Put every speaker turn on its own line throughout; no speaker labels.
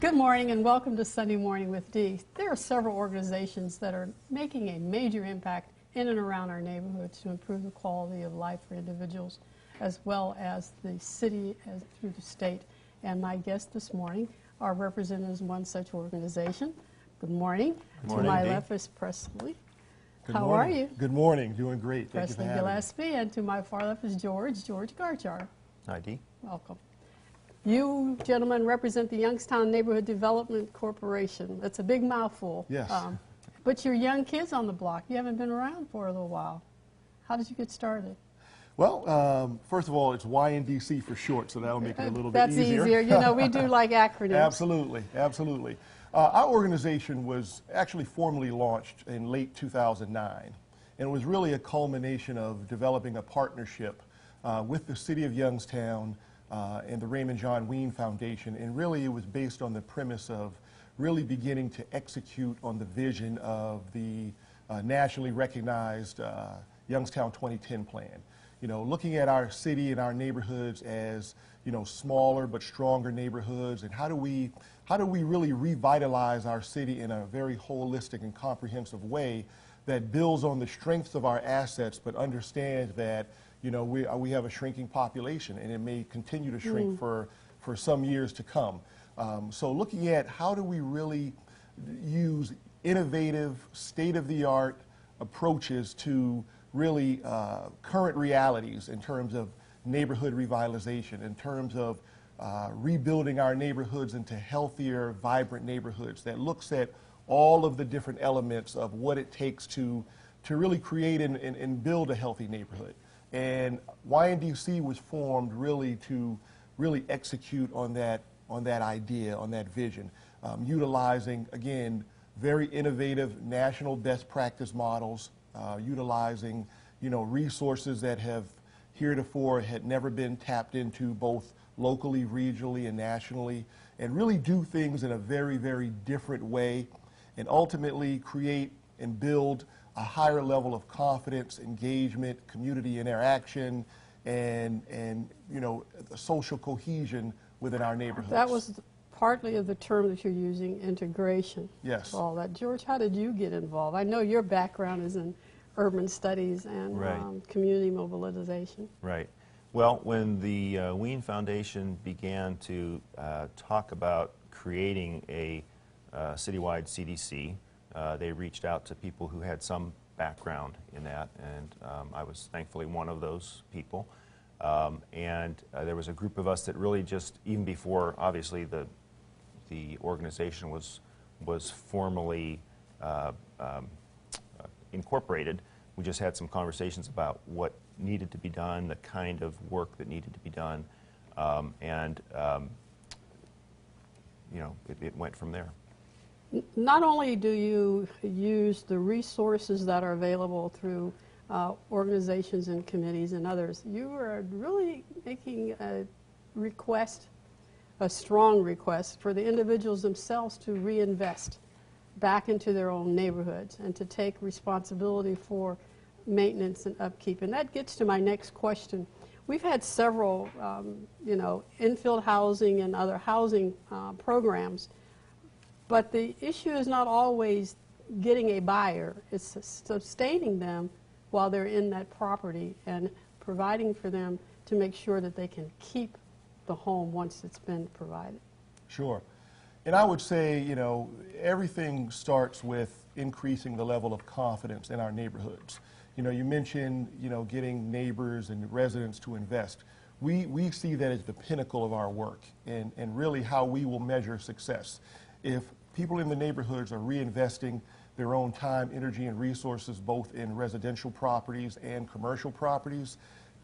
Good morning and welcome to Sunday Morning with Dee. There are several organizations that are making a major impact in and around our neighborhoods to improve the quality of life for individuals as well as the city through the state. And my guest this morning are representatives of one such organization. Good morning.
Good morning,
to my
Dee.
left is Presley.
Good
How
morning.
are you?
Good morning. Doing great. Thank you for
Presley
having me.
Gillespie, and to my far left is George Garchar.
Hi, Dee.
Welcome. You gentlemen represent the Youngstown Neighborhood Development Corporation. That's a big mouthful.
Yes.
But you're young kids on the block. You haven't been around for a little while. How did you get started?
Well, first of all, it's YNDC for short, so that'll make it a little bit
That's
easier.
easier. You know, we do like acronyms.
Absolutely, absolutely. Our organization was actually formally launched in late 2009, and it was really a culmination of developing a partnership with the City of Youngstown and the Raymond John Ween Foundation, and really it was based on the premise of really beginning to execute on the vision of the nationally recognized Youngstown 2010 plan. You know, looking at our city and our neighborhoods as, you know, smaller but stronger neighborhoods, and how do we really revitalize our city in a very holistic and comprehensive way that builds on the strengths of our assets but understands that, you know, we have a shrinking population and it may continue to shrink for some years to come. So looking at how do we really use innovative, state-of-the-art approaches to really current realities in terms of neighborhood revitalization, in terms of rebuilding our neighborhoods into healthier, vibrant neighborhoods that looks at all of the different elements of what it takes to really create and build a healthy neighborhood. And YNDC was formed really to really execute on that idea, on that vision, utilizing, again, very innovative national best practice models, utilizing, you know, resources that have heretofore had never been tapped into both locally, regionally, and nationally, and really do things in a very, very different way, and ultimately create and build a higher level of confidence, engagement, community interaction, and you know, social cohesion within our neighborhoods.
That was partly of the term that you're using, integration.
Yes.
All that. George, how did you get involved? I know your background is in urban studies and community mobilization.
Right. Well, when the Ween Foundation began to talk about creating a citywide CDC, they reached out to people who had some background in that, and I was thankfully one of those people. And there was a group of us that really just, even before obviously the organization was formally incorporated, we just had some conversations about what needed to be done, the kind of work that needed to be done, and you know, it went from there.
Not only do you use the resources that are available through organizations and committees and others, you are really making a request, a strong request for the individuals themselves to reinvest back into their own neighborhoods and to take responsibility for maintenance and upkeep. And that gets to my next question. We've had several, you know, infill housing and other housing programs, but the issue is not always getting a buyer. It's sustaining them while they're in that property and providing for them to make sure that they can keep the home once it's been provided.
Sure. And I would say, you know, everything starts with increasing the level of confidence in our neighborhoods. You know, you mentioned, you know, getting neighbors and residents to invest. We see that as the pinnacle of our work and really how we will measure success. If people in the neighborhoods are reinvesting their own time, energy, and resources both in residential properties and commercial properties,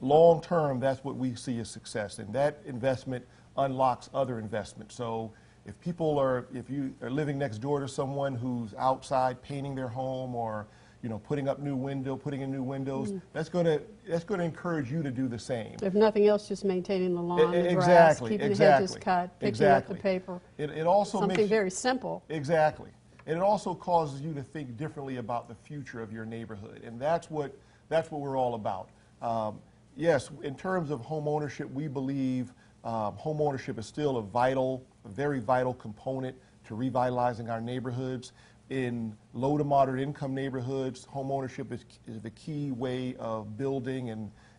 long term, that's what we see as success. And that investment unlocks other investments. So if you are living next door to someone who's outside painting their home or, you know, putting in new windows, that's going to encourage you to do the same.
If nothing else, just maintaining the lawn, the grass,
Exactly,
keeping the
exactly.
hedges cut, picking up
Exactly.
the paper.
It also
something
makes
very simple.
Exactly. And it also causes you to think differently about the future of your neighborhood, and that's what we're all about. Yes, in terms of home ownership, we believe home ownership is still a very vital component to revitalizing our neighborhoods. In low to moderate income neighborhoods, home ownership is the key way of building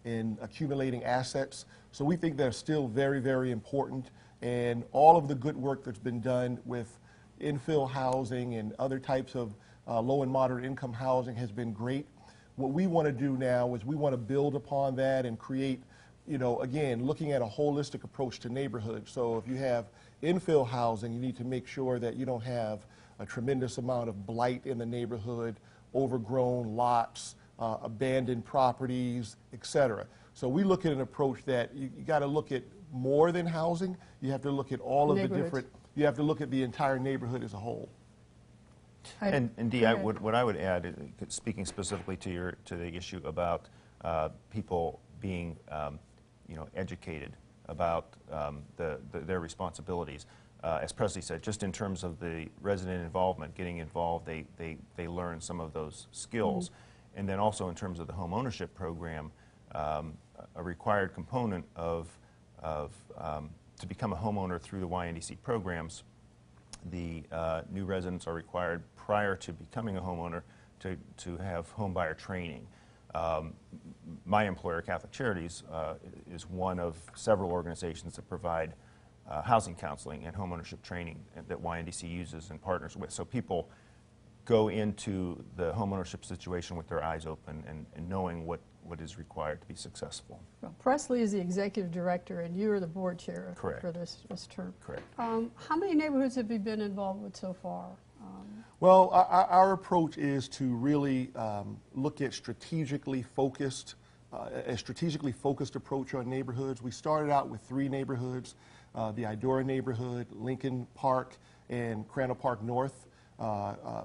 and accumulating assets. So we think that's still very, very important. And all of the good work that's been done with infill housing and other types of low and moderate income housing has been great. What we want to do now is we want to build upon that and create, again, looking at a holistic approach to neighborhoods. So if you have infill housing, you need to make sure that you don't have a tremendous amount of blight in the neighborhood, overgrown lots, abandoned properties, et cetera. So we look at an approach that you got to look at more than housing. You have to look at all of the different, you have to look at the entire neighborhood as a whole.
And Dee, what I would add, speaking specifically to the issue about people being educated about their responsibilities. As Presley said, just in terms of the resident involvement, getting involved, they learn some of those skills. Mm-hmm. And then also in terms of the home ownership program, a required component of to become a homeowner through the YNDC programs, the new residents are required prior to becoming a homeowner to have home buyer training. My employer, Catholic Charities, is one of several organizations that provide housing counseling and homeownership training that YNDC uses and partners with. So people go into the homeownership situation with their eyes open and knowing what is required to be successful.
Well, Presley is the executive director, and you are the board chair for this term.
Correct.
How many neighborhoods have you been involved with so far?
Well, our approach is to really look at a strategically focused approach on neighborhoods. We started out with 3 neighborhoods, the Idora neighborhood, Lincoln Park, and Crandall Park North.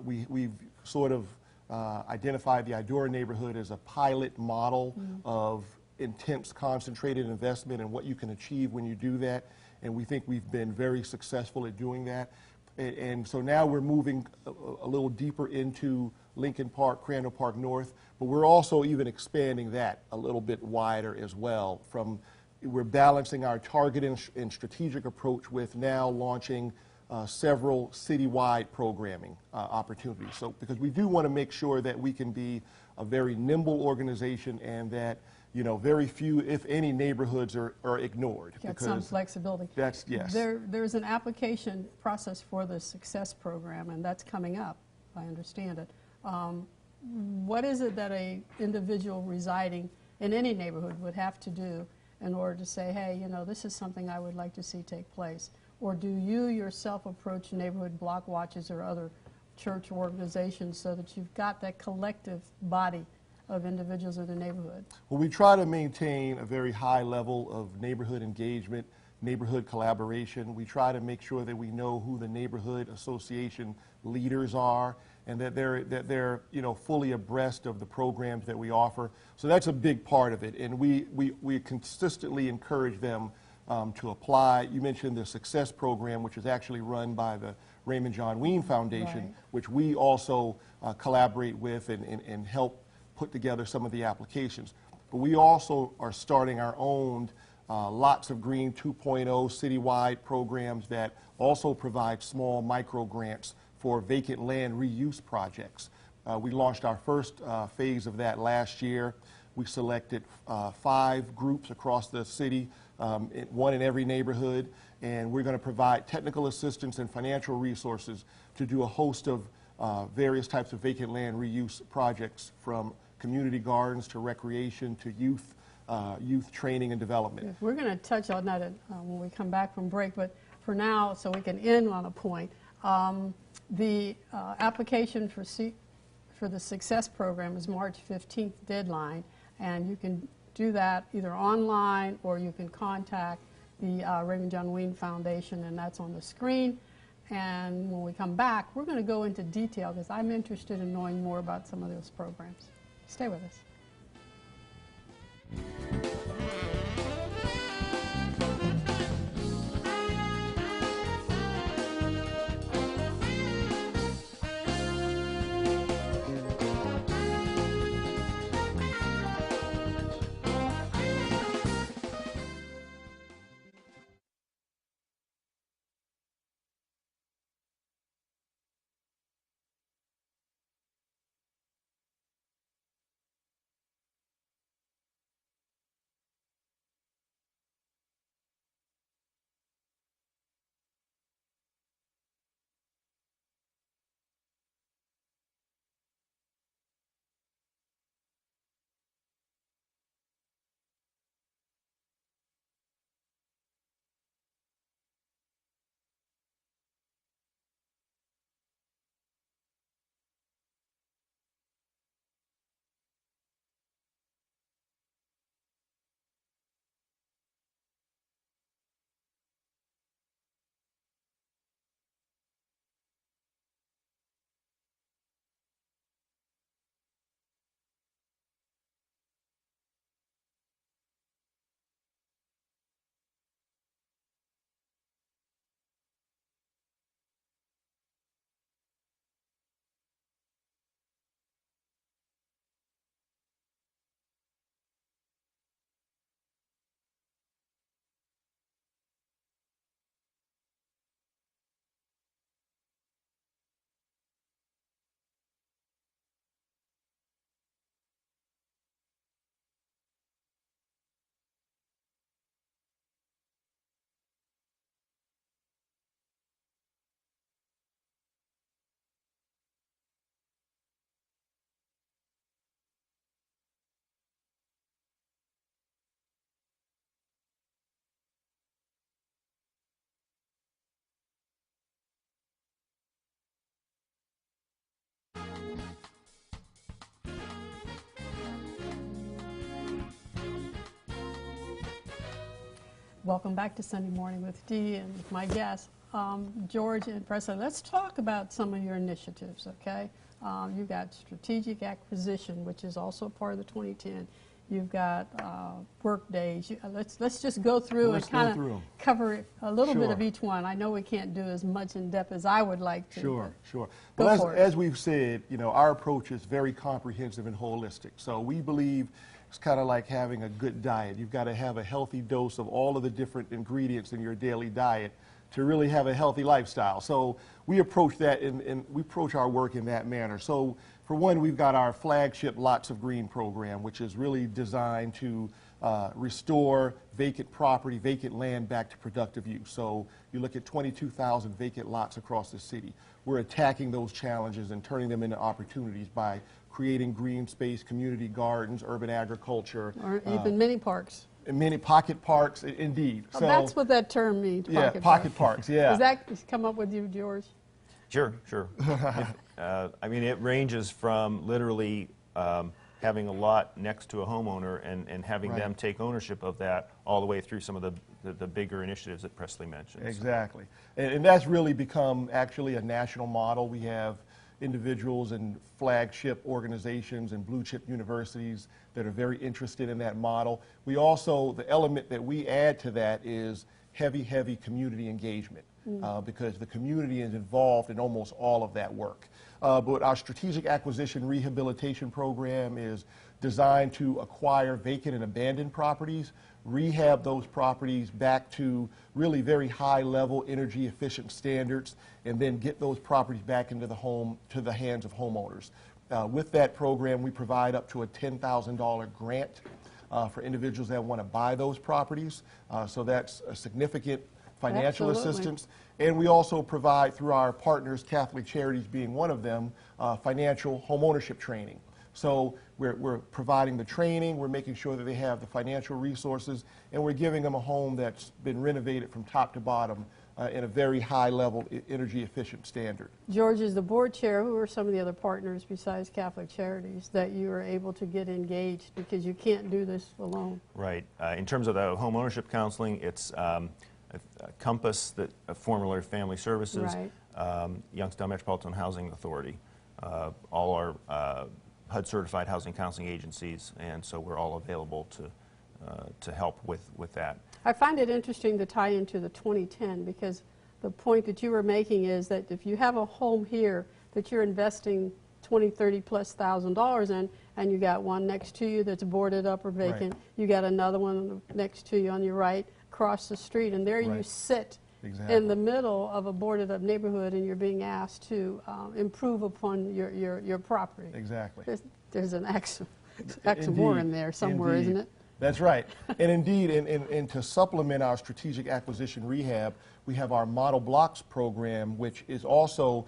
We've sort of identified the Idora neighborhood as a pilot model of intense concentrated investment and what you can achieve when you do that, and we think we've been very successful at doing that. And so now we're moving a little deeper into Lincoln Park, Crandall Park North, but we're also even expanding that a little bit wider as well. We're balancing our target and strategic approach with now launching several citywide programming opportunities. So because we do want to make sure that we can be a very nimble organization and that very few, if any, neighborhoods are ignored.
Got some flexibility.
Yes.
There's an application process for the Success Program, and that's coming up, if I understand it. What is it that an individual residing in any neighborhood would have to do in order to say, hey, this is something I would like to see take place? Or do you yourself approach neighborhood block watches or other church organizations so that you've got that collective body of individuals in the neighborhood?
Well, we try to maintain a very high level of neighborhood engagement, neighborhood collaboration. We try to make sure that we know who the neighborhood association leaders are and that they're fully abreast of the programs that we offer. So that's a big part of it, and we consistently encourage them to apply. You mentioned the Success Program, which is actually run by the Raymond John Ween Foundation, right, which we also collaborate with and help put together some of the applications. But we also are starting our own Lots of Green 2.0 citywide programs that also provide small micro grants for vacant land reuse projects. We launched our first phase of that last year. We selected 5 groups across the city, one in every neighborhood, and we're going to provide technical assistance and financial resources to do a host of various types of vacant land reuse projects, from community gardens to recreation to youth training and development.
We're going to touch on that when we come back from break, but for now, so we can end on a point, the application for the Success Program is March 15th deadline, and you can do that either online or you can contact the Raymond John Ween Foundation, and that's on the screen. And when we come back, we're going to go into detail because I'm interested in knowing more about some of those programs. Stay with us. Welcome back to Sunday Morning with Dee and my guests, George and Presley. Let's talk about some of your initiatives, okay? You've got strategic acquisition, which is also part of the 2010. You've got work days. Let's just go through and kind of cover a little bit of each one. I know we can't do as much in depth as I would like to.
Sure.
Go
Well,
for it.
as we've said, you know, our approach is very comprehensive and holistic. So we believe it's kind of like having a good diet. You've got to have a healthy dose of all of the different ingredients in your daily diet to really have a healthy lifestyle. So we approach that and we approach our work in that manner. So for one, we've got our flagship Lots of Green program, which is really designed to restore vacant property, vacant land back to productive use. So you look at 22,000 vacant lots across the city. We're attacking those challenges and turning them into opportunities by creating green space, community gardens, urban agriculture.
Or even mini parks.
Many pocket parks, indeed.
Oh, so that's what that term means,
pocket parks, yeah.
Does that come up with you, George?
Sure. I mean, it ranges from literally having a lot next to a homeowner and having them take ownership of that all the way through some of the bigger initiatives that Presley mentioned.
Exactly. And that's really become actually a national model. We have individuals and flagship organizations and blue chip universities that are very interested in that model. We also, the element that we add to that is heavy community engagement because the community is involved in almost all of that work. But our strategic acquisition rehabilitation program is designed to acquire vacant and abandoned properties, rehab those properties back to really very high level energy efficient standards, and then get those properties back into the hands of homeowners. With that program, we provide up to a $10,000 grant for individuals that want to buy those properties. So that's a significant financial assistance. And we also provide, through our partners, Catholic Charities being one of them, financial homeownership training. So we're providing the training, we're making sure that they have the financial resources, and we're giving them a home that's been renovated from top to bottom in a very high level energy efficient standard.
George is the board chair. Who are some of the other partners besides Catholic Charities that you are able to get engaged, because you can't do this alone?
Right. In terms of the home ownership counseling, it's Compass, that formerly Family Services,
right.
Youngstown Metropolitan Housing Authority, all our HUD certified housing counseling agencies, and so we're all available to help with that.
I find it interesting to tie into the 2010, because the point that you were making is that if you have a home here that you're investing $20,000, $30,000+ in, and you got one next to you that's boarded up or vacant, you got another one next to you on your right, across the street, and there you sit in the middle of a boarded up neighborhood, and you're being asked to improve upon your property.
Exactly.
There's an oxymoron in there somewhere, isn't it?
That's right. And indeed, and to supplement our strategic acquisition rehab, we have our Model Blocks program, which is also